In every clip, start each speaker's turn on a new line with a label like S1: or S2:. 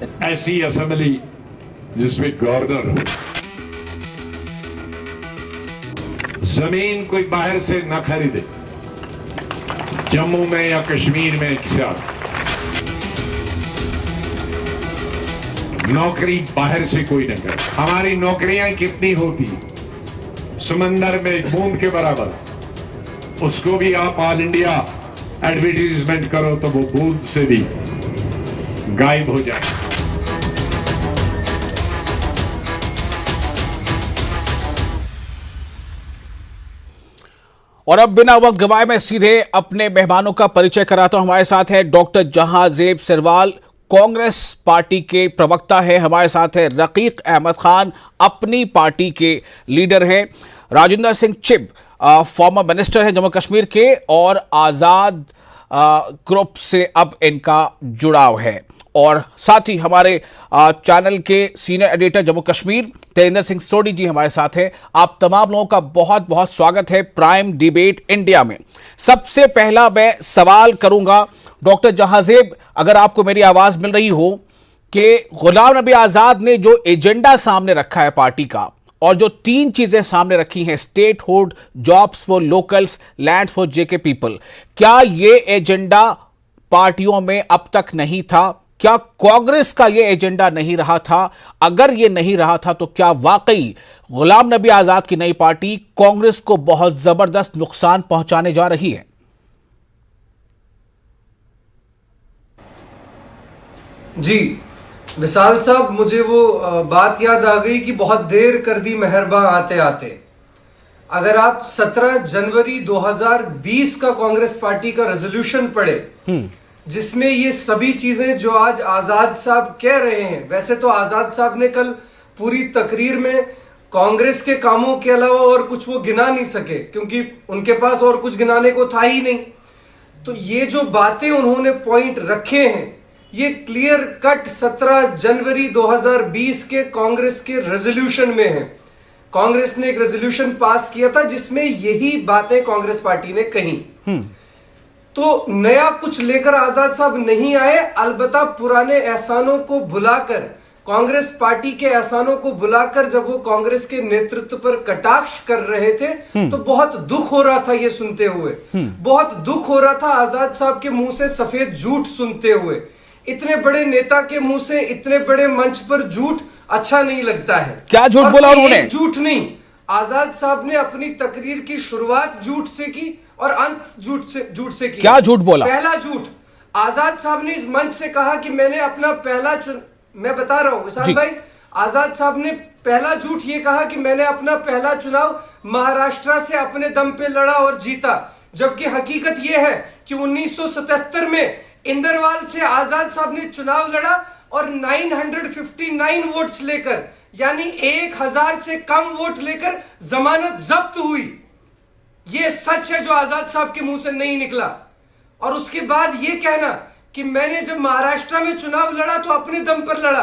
S1: ऐसी असेंबली जिसमें गवर्नर हो, जमीन कोई बाहर से न खरीदे, जम्मू में या कश्मीर में एक साथ, नौकरी बाहर से कोई न करे। हमारी नौकरियां कितनी होती, समंदर में एक बूंद के बराबर, उसको भी आप ऑल इंडिया एडवर्टीजमेंट करो तो वो बूंद से भी गायब हो जाए।
S2: और अब बिना वक्त गवाए मैं सीधे अपने मेहमानों का परिचय कराता हूं। हमारे साथ है डॉक्टर जहांजेब सिरवाल, कांग्रेस पार्टी के प्रवक्ता है। हमारे साथ है रकीक अहमद खान, अपनी पार्टी के लीडर हैं। राजेंद्र सिंह चिब, फॉर्मर मिनिस्टर हैं जम्मू कश्मीर के, और आजाद ग्रुप से अब इनका जुड़ाव है। और साथ ही हमारे चैनल के सीनियर एडिटर जम्मू कश्मीर तेजिंदर सिंह सोडी जी हमारे साथ हैं। आप तमाम लोगों का बहुत बहुत स्वागत है प्राइम डिबेट इंडिया में। सबसे पहला मैं सवाल करूंगा डॉक्टर जहांजेब, अगर आपको मेरी आवाज मिल रही हो, कि गुलाम नबी आजाद ने जो एजेंडा सामने रखा है पार्टी का, और जो 3 चीजें सामने रखी हैं, statehood, jobs for locals, land for JK people, क्या ये एजेंडा पार्टियों में अब तक नहीं था? क्या कांग्रेस का यह एजेंडा नहीं रहा था? अगर यह नहीं रहा था तो क्या वाकई गुलाम नबी आजाद की नई पार्टी कांग्रेस को बहुत जबरदस्त नुकसान पहुंचाने जा रही है?
S3: जी विशाल साहब, मुझे वो बात याद आ गई कि बहुत देर कर दी मेहरबान आते आते। अगर आप 17 जनवरी 2020 का कांग्रेस पार्टी का रेजोल्यूशन पढ़े, जिसमें ये सभी चीजें जो आज आजाद साहब कह रहे हैं, वैसे तो आजाद साहब ने कल पूरी तकरीर में कांग्रेस के कामों के अलावा और कुछ वो गिना नहीं सके, क्योंकि उनके पास और कुछ गिनाने को था ही नहीं। तो ये जो बातें उन्होंने पॉइंट रखे हैं, ये क्लियर कट 17 जनवरी 2020 के कांग्रेस के रेजोल्यूशन में है। कांग्रेस ने एक रेजोल्यूशन पास किया था जिसमें यही बातें कांग्रेस पार्टी ने कही। तो नया कुछ लेकर आजाद साहब नहीं आए, अलबत्ता पुराने एहसानों को भुलाकर, कांग्रेस पार्टी के एहसानों को बुलाकर जब वो कांग्रेस के नेतृत्व पर कटाक्ष कर रहे थे तो बहुत दुख हो रहा था ये सुनते हुए। बहुत दुख हो रहा था आजाद साहब के मुंह से सफेद झूठ सुनते हुए। इतने बड़े नेता के मुंह से इतने बड़े मंच पर झूठ अच्छा नहीं लगता है।
S2: क्या झूठ बोला उन्होंने?
S3: झूठ नहीं, आजाद साहब ने अपनी तकरीर की शुरुआत झूठ से की और अंत झूठ से की।
S2: क्या झूठ बोला?
S3: पहला झूठ, आजाद साहब ने इस मंच से कहा कि मैंने अपना पहला मैं बता रहा हूं विशाल भाई, आजाद साहब ने पहला झूठ ये कहा कि मैंने अपना पहला चुनाव महाराष्ट्र से अपने दम पे लड़ा और जीता, जबकि हकीकत यह है कि 1977 में इंदरवाल से आजाद साहब ने चुनाव लड़ा और 959 वोट्स लेकर, यानी 1000 से कम वोट लेकर जमानत जब्त हुई। यह सच है जो आजाद साहब के मुंह से नहीं निकला। और उसके बाद यह कहना कि मैंने जब महाराष्ट्र में चुनाव लड़ा तो अपने दम पर लड़ा।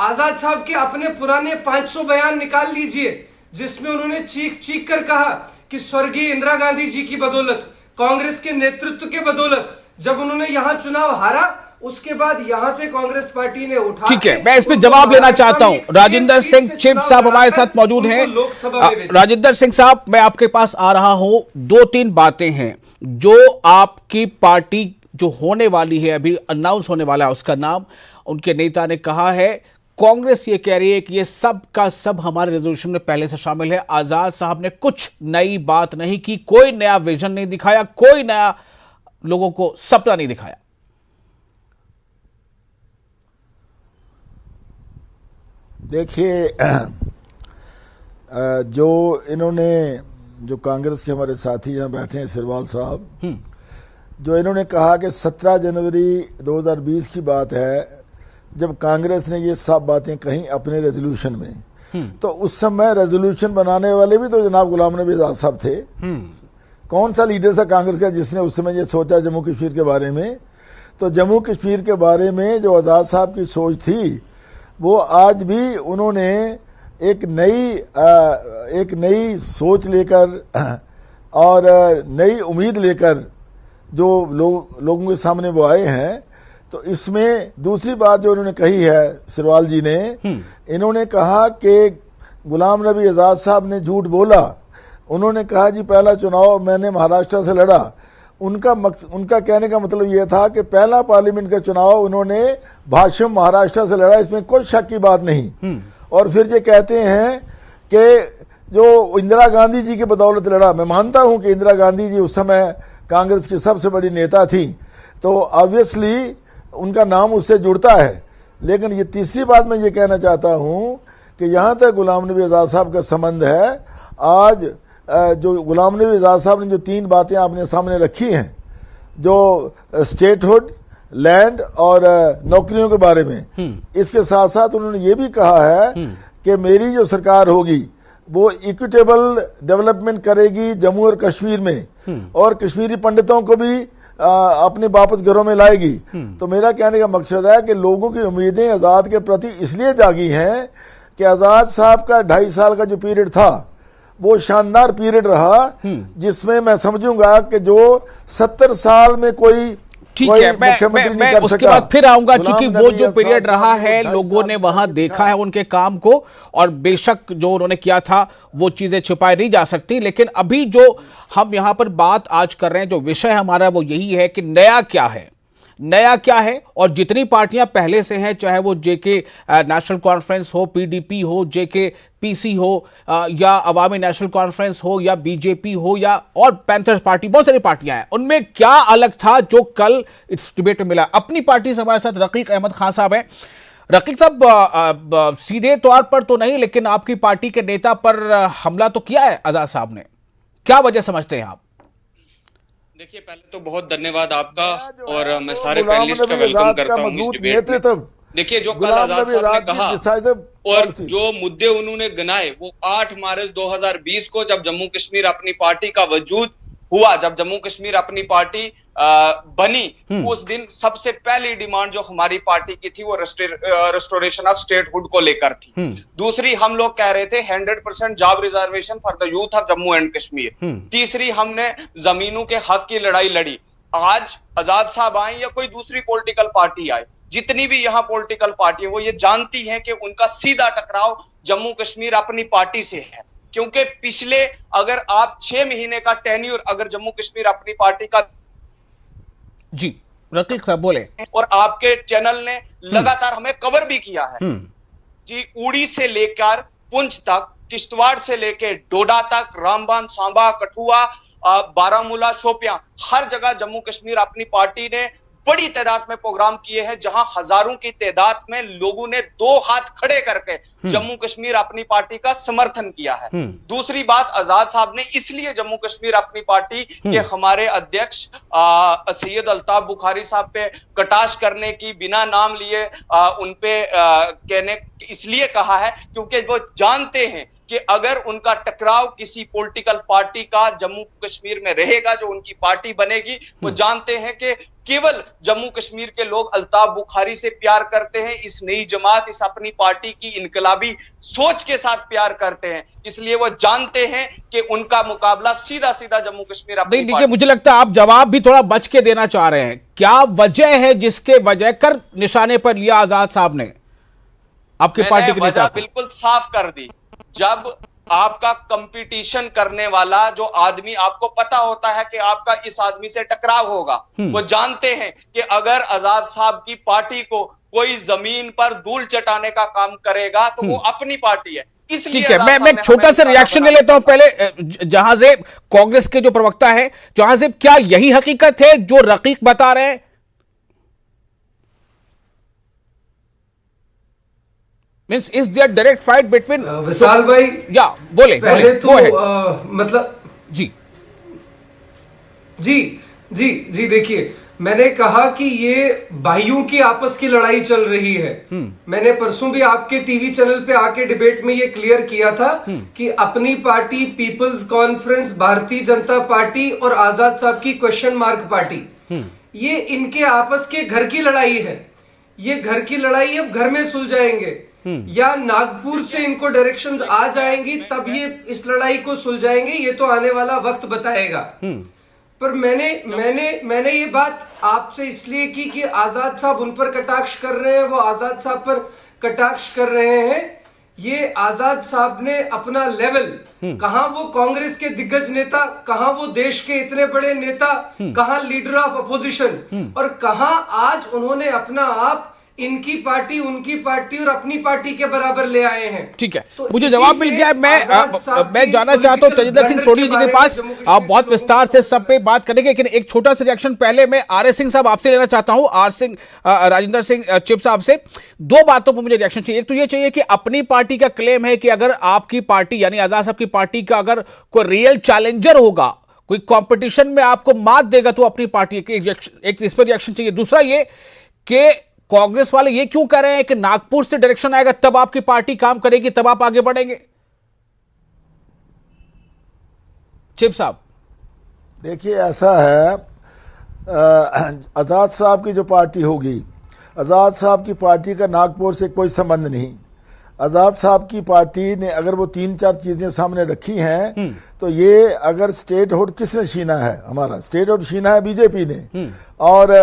S3: आजाद साहब के अपने पुराने 500 बयान निकाल लीजिए, जिसमें उन्होंने चीख चीख कर कहा कि स्वर्गीय इंदिरा गांधी जी की बदौलत, कांग्रेस के नेतृत्व के बदौलत जब उन्होंने यहां चुनाव हारा, उसके बाद यहां से कांग्रेस पार्टी ने उठा।
S2: ठीक है, मैं इस पे जवाब लेना चाहता हूं। राजेंद्र सिंह चिब साहब हमारे साथ मौजूद हैं। राजेंद्र सिंह साहब, मैं आपके पास आ रहा हूं। 2-3 बातें हैं जो आपकी पार्टी जो होने वाली है, अभी अनाउंस होने वाला है उसका नाम, उनके नेता ने कहा है, कांग्रेस ये कह रही है कि ये सब का सब हमारे रेजोल्यूशन में पहले से शामिल है। आजाद साहब ने कुछ नई बात नहीं की, कोई नया विजन नहीं दिखाया, कोई नया लोगों को सपना नहीं दिखाया।
S4: देखिए, जो कांग्रेस के हमारे साथी यहां बैठे हैं सिरवाल साहब, जो इन्होंने कहा कि 17 जनवरी 2020 की बात है जब कांग्रेस ने ये सब बातें कही अपने रेजोल्यूशन में, तो उस समय रेजोल्यूशन बनाने वाले भी तो जनाब गुलाम नबी आजाद साहब थे। कौन सा लीडर था कांग्रेस का जिसने उस समय ये सोचा जम्मू कश्मीर के बारे में? तो जम्मू कश्मीर के बारे में जो आजाद साहब की सोच थी, वो आज भी उन्होंने एक नई सोच लेकर और नई उम्मीद लेकर जो लोगों के सामने वो आए हैं तो इसमें दूसरी बात जो उन्होंने कही है सिरवाल जी ने, इन्होंने कहा कि गुलाम नबी आजाद साहब ने झूठ बोला। उन्होंने कहा जी पहला चुनाव मैंने महाराष्ट्र से लड़ा। उनका कहने का मतलब यह था कि पहला पार्लियामेंट का चुनाव उन्होंने भाषम महाराष्ट्र से लड़ा, इसमें कोई शक की बात नहीं। और फिर ये कहते हैं कि जो इंदिरा गांधी जी की बदौलत लड़ा। मैं मानता हूं कि इंदिरा गांधी जी उस समय कांग्रेस की सबसे बड़ी नेता थी, तो ऑब्वियसली उनका नाम उससे जुड़ता है। लेकिन ये तीसरी बात मैं ये कहना चाहता हूं कि यहां तक गुलाम नबी आजाद साहब का संबंध है, आज जो गुलाम नबी आजाद साहब ने जो 3 बातें आपने सामने रखी हैं, जो स्टेटहुड, लैंड और नौकरियों के बारे में, इसके साथ साथ उन्होंने ये भी कहा है कि मेरी जो सरकार होगी वो इक्विटेबल डेवलपमेंट करेगी जम्मू और कश्मीर में, और कश्मीरी पंडितों को भी अपने वापस घरों में लाएगी। तो मेरा कहने का मकसद है कि लोगों की उम्मीदें आजाद के प्रति इसलिए जागी हैं कि आजाद साहब का 2.5 साल का जो पीरियड था वो शानदार पीरियड रहा, जिसमें मैं समझूंगा कि जो 70 साल में कोई
S2: ठीक है, मैं उसके बाद फिर आऊंगा, क्योंकि वो जो पीरियड रहा है लोगों ने वहां देखा है उनके काम को, और बेशक जो उन्होंने किया था वो चीजें छुपाई नहीं जा सकती। लेकिन अभी जो हम यहां पर बात आज कर रहे हैं, जो विषय हमारा वो यही है कि नया क्या है, नया क्या है। और जितनी पार्टियां पहले से हैं, चाहे वो जेके नेशनल कॉन्फ्रेंस हो, पीडीपी हो, जेके पीसी हो, या अवामी नेशनल कॉन्फ्रेंस हो, या बीजेपी हो, या और पैंथर्स पार्टी, बहुत सारी पार्टियां हैं, उनमें क्या अलग था जो कल इस डिबेट में मिला। अपनी पार्टी से हमारे साथ रकीक अहमद खान साहब हैं। रकीक साहब, सीधे तौर पर तो नहीं, लेकिन आपकी पार्टी के नेता पर हमला तो किया है आजाद साहब ने, क्या वजह समझते हैं आप?
S5: देखिए, पहले तो बहुत धन्यवाद आपका, और मैं सारे पैनलिस्ट का वेलकम करता हूं इस डिबेट में। देखिए, जो कल आजाद साहब ने कहा और जो मुद्दे उन्होंने गिनाए, वो 8 मार्च 2020 को जब जम्मू कश्मीर अपनी पार्टी का वजूद हुआ, जब जम्मू कश्मीर अपनी पार्टी बनी, उस दिन सबसे पहली डिमांड जो हमारी पार्टी की थी वो रेस्टोरेशन ऑफ स्टेटहुड को लेकर थी। दूसरी, हम लोग कह रहे थे 100% job reservation for the youth of Jammu and Kashmir. तीसरी, हमने जमीनों के हक की लड़ाई लड़ी। आज आजाद साहब आए या कोई दूसरी पॉलिटिकल पार्टी आए, जितनी भी यहाँ पॉलिटिकल पार्टी है, वो ये जानती है कि उनका सीधा टकराव जम्मू कश्मीर अपनी पार्टी से है। क्योंकि पिछले, अगर आप 6 महीने का टेन्यूर अगर जम्मू कश्मीर अपनी पार्टी का,
S2: जी रकीक साहब बोले,
S5: और आपके चैनल ने लगातार हमें कवर भी किया है जी, उड़ी से लेकर पुंछ तक, किश्तवाड़ से लेकर डोडा तक, रामबन, सांबा, कठुआ, बारामूला, शोपियां, हर जगह जम्मू कश्मीर अपनी पार्टी ने बड़ी तादाद में प्रोग्राम किए हैं, जहां हजारों की तादाद में लोगों ने 2 हाथ खड़े करके जम्मू कश्मीर अपनी पार्टी का समर्थन किया है। दूसरी बात, आजाद साहब ने इसलिए जम्मू कश्मीर अपनी पार्टी के हमारे अध्यक्ष सैयद अल्ताफ बुखारी साहब पे कटाक्ष करने की, बिना नाम लिए उनपे कहने इसलिए कहा है क्योंकि वो जानते हैं कि अगर उनका टकराव किसी पॉलिटिकल पार्टी का जम्मू कश्मीर में रहेगा, जो उनकी पार्टी बनेगी, वो जानते हैं कि केवल जम्मू कश्मीर के लोग अल्ताफ बुखारी से प्यार करते हैं, इस नई जमात, इस अपनी पार्टी की इनकलाबी सोच के साथ प्यार करते हैं। इसलिए वो जानते हैं कि उनका मुकाबला सीधा सीधा जम्मू कश्मीर अपनी
S2: देखिए, मुझे लगता है आप जवाब भी थोड़ा बच के देना चाह रहे हैं। क्या वजह है जिसके वजह कर निशाने पर लिया आजाद साहब ने आपकी पार्टी के नेता को?
S5: बिल्कुल साफ कर दी। जब आपका कंपटीशन करने वाला जो आदमी, आपको पता होता है कि आपका इस आदमी से टकराव होगा, वो जानते हैं कि अगर आजाद साहब की पार्टी को कोई जमीन पर धूल चटाने का काम करेगा तो वो अपनी पार्टी है। इसलिए
S2: ठीक है, मैं एक छोटा सा रिएक्शन ले लेता हूं पहले। जहांजेब, कांग्रेस के जो प्रवक्ता है, जहांजेब, क्या यही हकीकत है जो रकीक बता रहे हैं? Means is there direct fight between
S3: Vishal भाई?
S2: या बोले
S3: पहले तो मतलब
S2: जी
S3: जी जी जी देखिए, मैंने कहा कि ये भाइयों की आपस की लड़ाई चल रही है। मैंने परसों भी आपके टीवी चैनल पे आके डिबेट में ये क्लियर किया था कि अपनी party, peoples conference, Bharatiya Janata party और आजाद साहब की क्वेश्चन मार्क पार्टी, ये इनके आपस के घर की लड़ाई है। ये घर की लड़ाई अब घर में सुलझाएंगे या नागपुर से इनको डायरेक्शंस आ जाएंगी तब ये इस लड़ाई को सुलझाएंगे, ये तो आने वाला वक्त बताएगा। पर मैंने ये बात आपसे इसलिए की कि आजाद साहब उन पर कटाक्ष कर रहे हैं, वो आजाद साहब पर कटाक्ष कर रहे हैं। ये आजाद साहब ने अपना लेवल, कहां वो कांग्रेस के दिग्गज नेता, कहां वो देश के इतने बड़े नेता, कहां लीडर ऑफ अपोजिशन, और कहां आज उन्होंने अपना आप इनकी पार्टी, उनकी पार्टी और अपनी पार्टी के बराबर ले आए हैं।
S2: ठीक है,
S3: तो
S2: मुझे जवाब मिल गया। मैं जाना चाहता हूं तेजिंदर सिंह सोढी जी के पास। आप बहुत विस्तार से सब पे बात करेंगे, लेकिन एक छोटा सा रिएक्शन पहले मैं आर.एस. सिंह साहब आपसे लेना चाहता हूं। राजेंद्र सिंह चिप साहब से दो बातों पर मुझे रिएक्शन चाहिए। एक तो ये चाहिए कि अपनी पार्टी का क्लेम है कि अगर आपकी पार्टी यानी आजाद साहब की पार्टी का अगर कोई रियल चैलेंजर होगा, कोई कंपटीशन में आपको मात देगा, तो अपनी पार्टी एक इस पर रिएक्शन चाहिए। दूसरा ये कि कांग्रेस वाले ये क्यों कह रहे हैं कि नागपुर से डायरेक्शन आएगा तब आपकी पार्टी काम करेगी, तब आप आगे बढ़ेंगे? चिप साहब
S4: देखिए, ऐसा है, आजाद साहब की जो पार्टी होगी, आजाद साहब की पार्टी का नागपुर से कोई संबंध नहीं। आजाद साहब की पार्टी ने अगर वो 3-4 चीजें सामने रखी हैं, तो ये अगर स्टेट हुड किसने छीना है, हमारा स्टेट हुड छीना है बीजेपी ने, और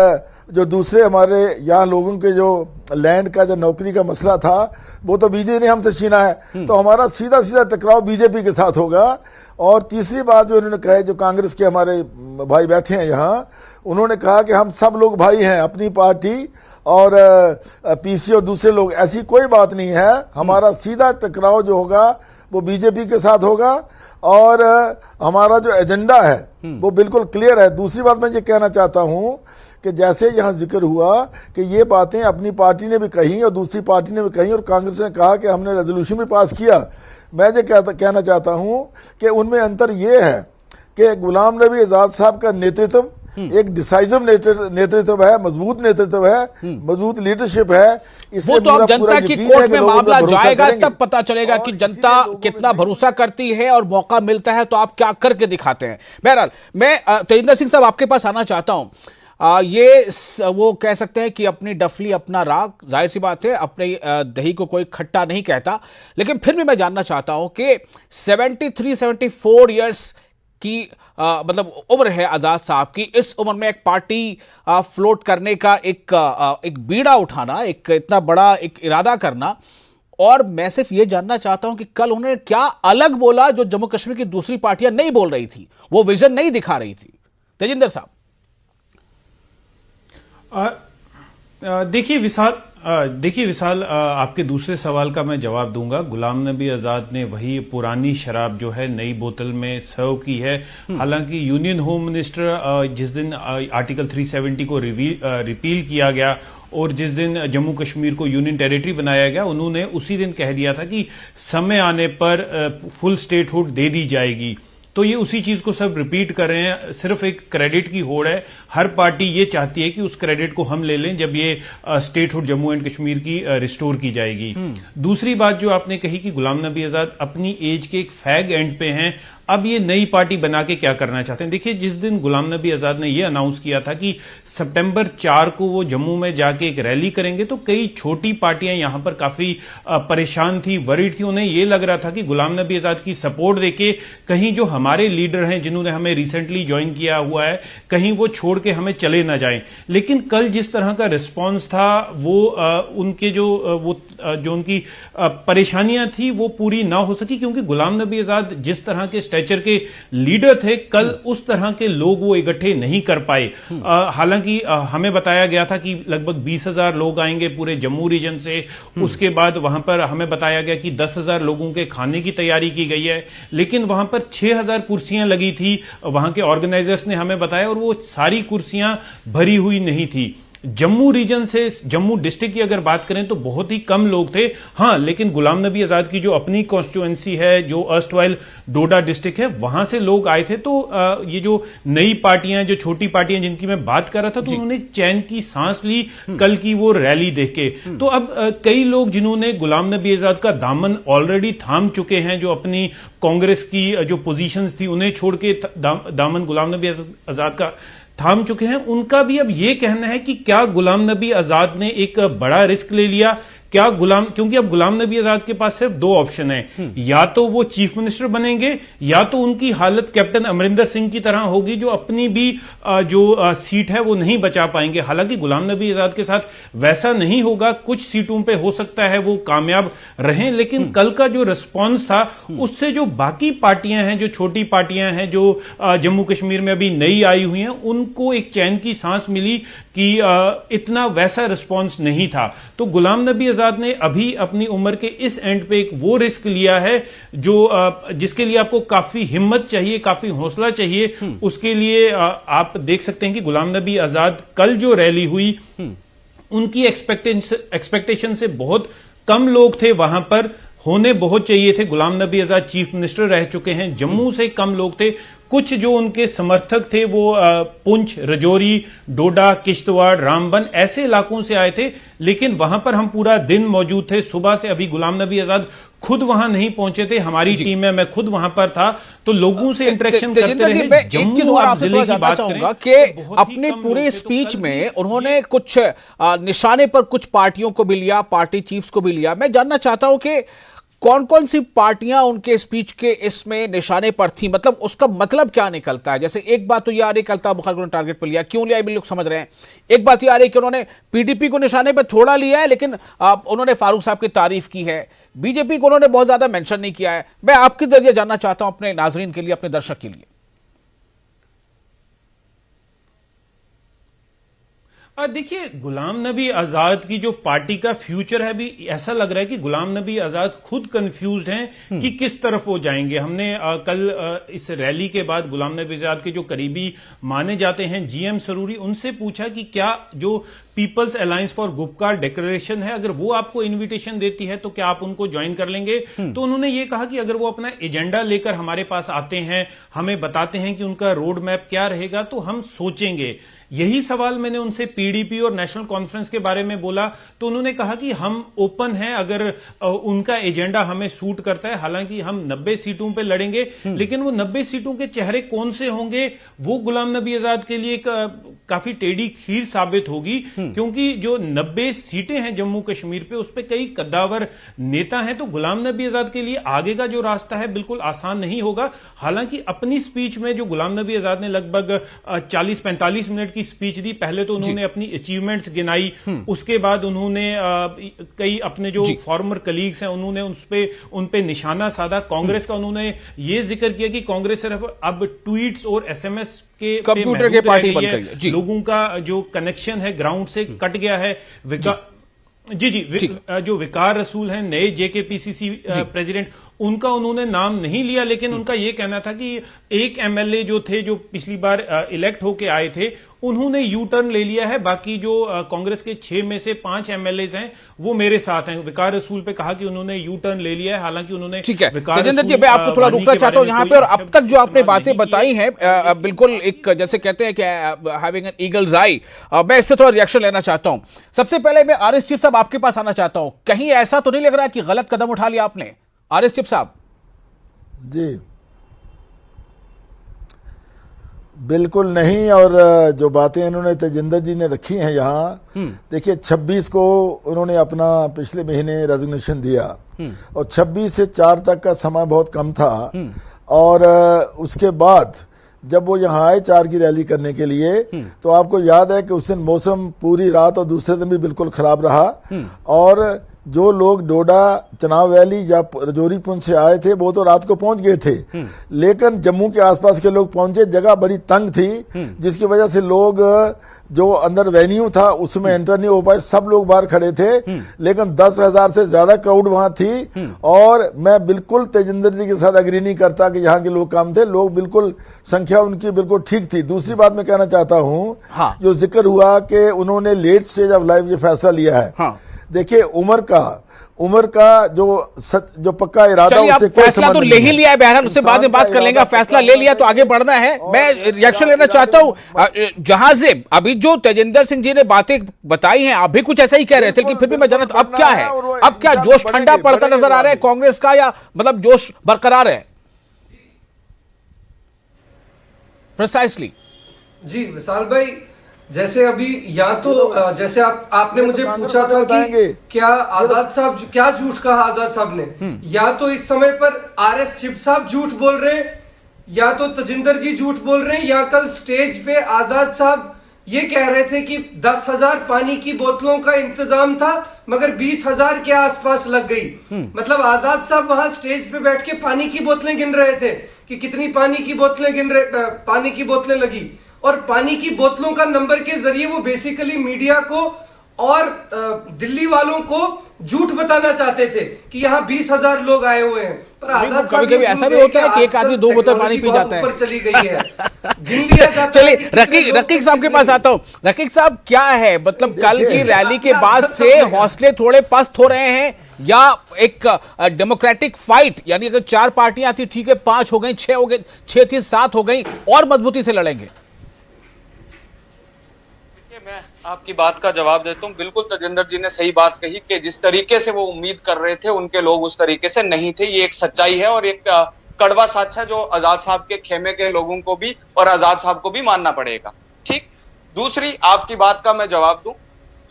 S4: जो दूसरे हमारे यहाँ लोगों के जो लैंड का जो नौकरी का मसला था, वो तो बीजेपी ने हमसे छीना है, तो हमारा सीधा सीधा टकराव बीजेपी के साथ होगा। और तीसरी बात जो इन्होंने कहा है, जो कांग्रेस के हमारे भाई बैठे हैं यहाँ, उन्होंने कहा कि हम सब लोग भाई हैं, अपनी पार्टी और पीसी और दूसरे लोग, ऐसी कोई बात नहीं है। हमारा सीधा टकराव जो होगा वो बीजेपी के साथ होगा, और हमारा जो एजेंडा है वो बिल्कुल क्लियर है। दूसरी बात मैं ये कहना चाहता हूं कि जैसे यहाँ जिक्र हुआ कि ये बातें अपनी पार्टी ने भी कही और दूसरी पार्टी ने भी कही, और कांग्रेस ने कहा कि हमने रेजोल्यूशन भी पास किया, मैं ये कहना चाहता हूं कि उनमें अंतर ये है कि गुलाम नबी आजाद साहब का नेतृत्व एक डिसाइसिव नेतृत्व है, मजबूत नेतृत्व है, मजबूत लीडरशिप है।
S2: वो तो अब जनता की कोर्ट में मामला जाएगा तब पता चलेगा कि जनता कितना भरोसा करती है, और मौका मिलता है तो आप क्या करके दिखाते हैं। बहरहाल, मैं तेजिंदर सिंह साहब आपके पास आना चाहता हूं। वो कह सकते हैं कि अपनी डफली अपना राग, जाहिर सी बात है, अपने दही को कोई खट्टा नहीं कहता, लेकिन फिर भी मैं जानना चाहता हूं कि 73-74 ईयर्स की मतलब उम्र है आजाद साहब की। इस उम्र में एक पार्टी फ्लोट करने का एक बीड़ा उठाना, एक इतना बड़ा एक इरादा करना, और मैं सिर्फ ये जानना चाहता हूं कि कल उन्होंने क्या अलग बोला जो जम्मू कश्मीर की दूसरी पार्टियां नहीं बोल रही थी, वो विजन नहीं दिखा रही थी। तेजिंदर साहब
S6: देखिए विशाल, आपके दूसरे सवाल का मैं जवाब दूंगा। गुलाम नबी आजाद ने वही पुरानी शराब जो है नई बोतल में सर्व की है। हालांकि यूनियन होम मिनिस्टर जिस दिन आर्टिकल 370 को रिपील किया गया और जिस दिन जम्मू कश्मीर को यूनियन टेरिटरी बनाया गया, उन्होंने उसी दिन कह दिया था कि समय आने पर फुल स्टेटहुड दे दी जाएगी। तो ये उसी चीज को सब रिपीट कर रहे हैं, सिर्फ एक क्रेडिट की होड़ है। हर पार्टी ये चाहती है कि उस क्रेडिट को हम ले लें जब ये स्टेटहुड जम्मू एंड कश्मीर की रिस्टोर की जाएगी। दूसरी बात जो आपने कही कि गुलाम नबी आजाद अपनी एज के एक फैग एंड पे हैं, अब ये नई पार्टी बना के क्या करना चाहते हैं। देखिए, जिस दिन गुलाम नबी आजाद ने ये अनाउंस किया था कि सितंबर 4 को वो जम्मू में जाके एक रैली करेंगे, तो कई छोटी पार्टियां यहां पर काफी परेशान थी, वरीड थी। उन्हें ये लग रहा था कि गुलाम नबी आजाद की सपोर्ट देके कहीं जो हमारे लीडर हैं जिन्होंने हमें रिसेंटली ज्वाइन किया हुआ है, कहीं वो छोड़ के हमें चले ना जाएं। लेकिन कल जिस तरह का रिस्पॉन्स था, वो उनके जो उनकी परेशानियां थी वो पूरी ना हो सकी, क्योंकि गुलाम नबी आजाद जिस तरह के स्टेचर के लीडर थे, कल उस तरह के लोग वो इकट्ठे नहीं कर पाए। हालांकि हमें बताया गया था कि लगभग 20,000 लोग आएंगे पूरे जम्मू रीजन से। उसके बाद वहां पर हमें बताया गया कि 10,000 लोगों के खाने की तैयारी की गई है, लेकिन वहां पर 6,000 कुर्सियां लगी थी, वहां के ऑर्गेनाइजर्स ने हमें बताया, और वो सारी कुर्सियां भरी हुई नहीं थी। जम्मू रीजन से, जम्मू डिस्ट्रिक्ट की अगर बात करें तो बहुत ही कम लोग थे। हां, लेकिन गुलाम नबी आजाद की जो अपनी कॉन्स्टिट्यूएंसी है, जो अर्स्टवाइल डोडा डिस्ट्रिक्ट है, वहां से लोग आए थे। तो ये जो नई पार्टियां, जो छोटी पार्टियां जिनकी मैं बात कर रहा था, तो उन्होंने चैन की सांस ली कल की वो रैली देख के। तो अब कई लोग जिन्होंने गुलाम नबी आजाद का दामन ऑलरेडी थाम चुके हैं, जो अपनी कांग्रेस की जो पोजीशंस थी उन्हें छोड़ के दामन गुलाम नबी आजाद का थाम चुके हैं, उनका भी अब यह कहना है कि क्या गुलाम नबी आजाद ने एक बड़ा रिस्क ले लिया, क्या क्योंकि अब गुलाम नबी आजाद के पास सिर्फ दो ऑप्शन है, या तो वो चीफ मिनिस्टर बनेंगे या तो उनकी हालत कैप्टन अमरिंदर सिंह की तरह होगी जो अपनी भी जो सीट है वो नहीं बचा पाएंगे। हालांकि गुलाम नबी आजाद के साथ वैसा नहीं होगा, कुछ सीटों पे हो सकता है वो कामयाब रहें, लेकिन कल का जो रिस्पॉन्स था उससे जो बाकी पार्टियां हैं, जो छोटी पार्टियां हैं जो जम्मू कश्मीर में अभी नई आई हुई हैं, उनको एक चैन की सांस मिली कि इतना वैसा रिस्पॉन्स नहीं था। तो गुलाम नबी आजाद ने अभी अपनी उम्र के इस एंड पे एक वो रिस्क लिया है जो जिसके लिए आपको काफी हिम्मत चाहिए, काफी हौसला चाहिए। उसके लिए आप देख सकते हैं कि गुलाम नबी आजाद कल जो रैली हुई उनकी एक्सपेक्टेशन से बहुत कम लोग थे वहां पर, होने बहुत चाहिए थे। गुलाम नबी आजाद चीफ मिनिस्टर रह चुके हैं, जम्मू से कम लोग थे। कुछ जो उनके समर्थक थे वो पुंछ, रजौरी, डोडा, किश्तवाड़, रामबन ऐसे इलाकों से आए थे, लेकिन वहां पर हम पूरा दिन मौजूद थे। सुबह से अभी गुलाम नबी आजाद खुद वहां नहीं पहुंचे थे, हमारी टीम में मैं खुद वहां पर था, तो लोगों से इंटरेक्शन करते रहे।
S2: एक चीज और आपसे थोड़ा जानना चाहूंगा कि अपने पूरे स्पीच में उन्होंने कुछ निशाने पर कुछ पार्टियों को भी लिया, पार्टी चीफ्स को भी लिया। मैं जानना चाहता हूं कि कौन कौन सी पार्टियां उनके स्पीच के इसमें निशाने पर थी, मतलब उसका मतलब क्या निकलता है? जैसे एक बात तो ये आ रही, कल बुखारी को टारगेट पर लिया, क्यों लिया ये लोग समझ रहे हैं। एक बात ये आ रही कि उन्होंने पीडीपी को निशाने पर थोड़ा लिया है, लेकिन उन्होंने फारूक साहब की तारीफ की है। बीजेपी को उन्होंने बहुत ज्यादा मेंशन नहीं किया है। मैं आपके जरिए जानना चाहता हूं अपने नाजरीन के लिए, अपने दर्शक के लिए।
S6: देखिए, गुलाम नबी आजाद की जो पार्टी का फ्यूचर है, भी ऐसा लग रहा है कि गुलाम नबी आजाद खुद कंफ्यूज्ड हैं कि किस तरफ वो जाएंगे। हमने कल इस रैली के बाद गुलाम नबी आजाद के जो करीबी माने जाते हैं जीएम सरूरी, उनसे पूछा कि क्या जो peoples alliance for Gupkar declaration है, अगर वो आपको इनविटेशन देती है तो क्या आप उनको ज्वाइन कर लेंगे? तो उन्होंने ये कहा कि अगर वो अपना एजेंडा लेकर हमारे पास आते हैं, हमें बताते हैं कि उनका रोड मैप क्या रहेगा, तो हम सोचेंगे। यही सवाल मैंने उनसे पीडीपी और नेशनल कॉन्फ्रेंस के बारे में बोला, तो उन्होंने कहा कि हम ओपन हैं अगर उनका एजेंडा हमें सूट करता है। हालांकि हम 90 सीटों पे लड़ेंगे, लेकिन वो 90 सीटों के चेहरे कौन से होंगे वो गुलाम नबी आजाद के लिए काफी टेढ़ी खीर साबित होगी, क्योंकि जो 90 सीटें हैं जम्मू कश्मीर पे, उस पे कई कद्दावर नेता हैं। तो गुलाम नबी आजाद के लिए आगे का जो रास्ता है बिल्कुल आसान नहीं होगा। हालांकि अपनी स्पीच में जो गुलाम नबी आजाद ने लगभग 40-45 मिनट की स्पीच दी, पहले तो उन्होंने अपनी अचीवमेंट्स गिनाई, उसके बाद उन्होंने कई अपने जो फॉर्मर कलीग्स हैं उन्होंने उन पे निशाना साधा। कांग्रेस का उन्होंने ये जिक्र किया कि कांग्रेस सिर्फ अब ट्वीट्स और एसएमएस के
S2: कंप्यूटर के पार्टी बन गई है,
S6: लोगों का जो कनेक्शन है ग्राउंड से कट गया है। जो विकार रसूल हैं, नए जेकेपीसीसी प्रेसिडेंट, उनका उन्होंने नाम नहीं लिया, लेकिन उनका यह कहना था कि एक एमएलए जो थे, जो पिछली बार इलेक्ट होके आए थे, उन्होंने यू टर्न ले लिया है। बाकी जो कांग्रेस के 6 में से 5 एमएलए हैं वो मेरे साथ हैं। विकार रसूल पे कहा कि उन्होंने यू टर्न ले लिया है, हालांकि उन्होंने
S2: ठीक है। तेजेंद्र जी, मैं आपको थोड़ा रुकना चाहता हूं यहां पे, और अब तक जो आपने बातें बताई हैं बिल्कुल एक जैसे कहते हैं कि हैविंग एन ईगल्स आई, मैं इस पे थोड़ा रिएक्शन लेना चाहता हूं। सबसे पहले मैं आरएस चीफ साहब आपके पास आना चाहता हूं। कहीं ऐसा तो नहीं लग रहा कि गलत कदम उठा लिया आपने, आरएस चीफ साहब?
S4: जी बिल्कुल नहीं। और जो बातें इन्होंने तेजिंदर जी ने रखी हैं यहाँ, देखिए 26 को उन्होंने अपना पिछले महीने रेजिग्नेशन दिया, और 26 से 4 तक का समय बहुत कम था। और उसके बाद जब वो यहाँ आए 4 की रैली करने के लिए, तो आपको याद है कि उस दिन मौसम पूरी रात और दूसरे दिन भी बिल्कुल खराब रहा, और जो लोग डोडा, चनाव वैली या रजौरी पुंछ से आए थे वो तो रात को पहुंच गए थे, लेकिन जम्मू के आसपास के लोग पहुंचे। जगह बड़ी तंग थी, जिसकी वजह से लोग जो अंदर वेन्यू था उसमें एंटर नहीं हो पाए, सब लोग बाहर खड़े थे। लेकिन 10,000 से ज्यादा क्राउड वहां थी, और मैं बिल्कुल तेजिंदर जी के साथ एग्री नहीं करता कि यहाँ के लोग कम थे। लोग बिल्कुल, संख्या उनकी बिल्कुल ठीक थी। दूसरी बात मैं कहना चाहता हूँ, जो जिक्र हुआ कि उन्होंने लेट स्टेज ऑफ लाइफ ये फैसला लिया है। देखिए, उम्र का जो पक्का इरादा, उससे कोई
S2: फैसला तो ले ही लिया है, बहरहाल उससे बाद में बात कर लेंगे। फैसला ले लिया तो आगे बढ़ना है। मैं रिएक्शन लेना चाहता हूं जहांजेब, अभी जो तेजिंदर सिंह जी ने बातें बताई हैं, आप भी कुछ ऐसा ही कह रहे थे, लेकिन फिर भी मैं जानता अब क्या है, अब क्या जोश ठंडा पड़ता नजर आ रहा है कांग्रेस का, या मतलब जोश बरकरार है? प्रिसाइसली
S3: जी विशाल भाई, जैसे अभी या तो जैसे आपने मुझे पूछा था कि क्या आजाद साहब क्या झूठ कहा आजाद साहब ने, या तो इस समय पर आरएस चिप साहब झूठ बोल रहे हैं, या तो तजिंदर जी झूठ बोल रहे हैं, या कल स्टेज पे आजाद साहब ये कह रहे थे कि 10,000 पानी की बोतलों का इंतजाम था मगर 20,000 के आसपास लग गई। मतलब आजाद साहब वहां स्टेज पे बैठ के पानी की बोतलें गिन रहे थे कि कितनी पानी की बोतलें लगी, और पानी की बोतलों का नंबर के जरिए वो बेसिकली मीडिया को और दिल्ली वालों को झूठ बताना चाहते थे कि यहाँ 20,000 लोग आए हुए हैं। पर आजाद साहब
S2: कभी-कभी ऐसा भी होता है कि एक आदमी 2 बोतल पानी पी जाता है।
S3: ऊपर चली गई है, गिन लिया जाता है।
S2: चलिए रकीक साहब के पास आता हूं। रकीक साहब, क्या है मतलब कल की रैली के बाद से हौसले थोड़े पस्त हो रहे हैं, या एक डेमोक्रेटिक फाइट, यानी अगर 4 पार्टियां आती ठीक है, 5 हो गई, 6 हो गई, 6 थी 7 हो गई, और मजबूती से लड़ेंगे?
S5: मैं आपकी बात का जवाब देता हूं। बिल्कुल तजिंदर जी ने सही बात कही कि जिस तरीके से वो उम्मीद कर रहे थे उनके लोग उस तरीके से नहीं थे। ये एक सच्चाई है और एक कड़वा सच है जो आजाद साहब के खेमे के लोगों को भी और आजाद साहब को भी मानना पड़ेगा। ठीक, दूसरी आपकी बात का मैं जवाब दूं,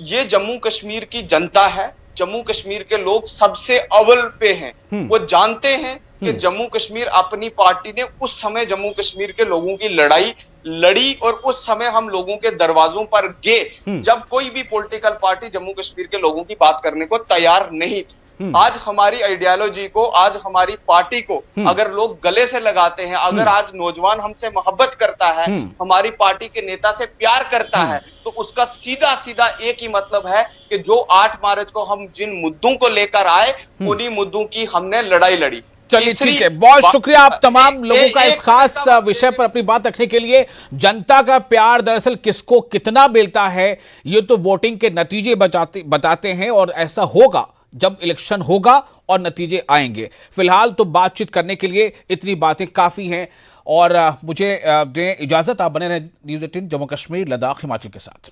S5: ये जम्मू कश्मीर की जनता है, जम्मू कश्मीर के लोग सबसे अव्वल पे हैं। वो जानते हैं कि जम्मू कश्मीर अपनी पार्टी ने उस समय जम्मू कश्मीर के लोगों की लड़ाई लड़ी और उस समय हम लोगों के दरवाजों पर गए जब कोई भी पॉलिटिकल पार्टी जम्मू कश्मीर के लोगों की बात करने को तैयार नहीं थी। आज हमारी आइडियोलॉजी को, आज हमारी पार्टी को अगर लोग गले से लगाते हैं, अगर आज नौजवान हमसे मोहब्बत करता है, हमारी पार्टी के नेता से प्यार करता है, तो उसका सीधा सीधा एक ही मतलब है कि जो 8 मार्च को हम जिन मुद्दों को लेकर आए उन्हीं मुद्दों की हमने लड़ाई लड़ी।
S2: चलिए ठीक है, बहुत शुक्रिया आप तमाम लोगों का इस खास विषय पर अपनी बात रखने के लिए। जनता का प्यार दरअसल किसको कितना मिलता है ये तो वोटिंग के नतीजे बताते हैं, और ऐसा होगा जब इलेक्शन होगा और नतीजे आएंगे। फिलहाल तो बातचीत करने के लिए इतनी बातें काफी हैं, और मुझे दें इजाजत। आप बने रहें न्यूज़ 18 जम्मू कश्मीर, लद्दाख, हिमाचल के साथ।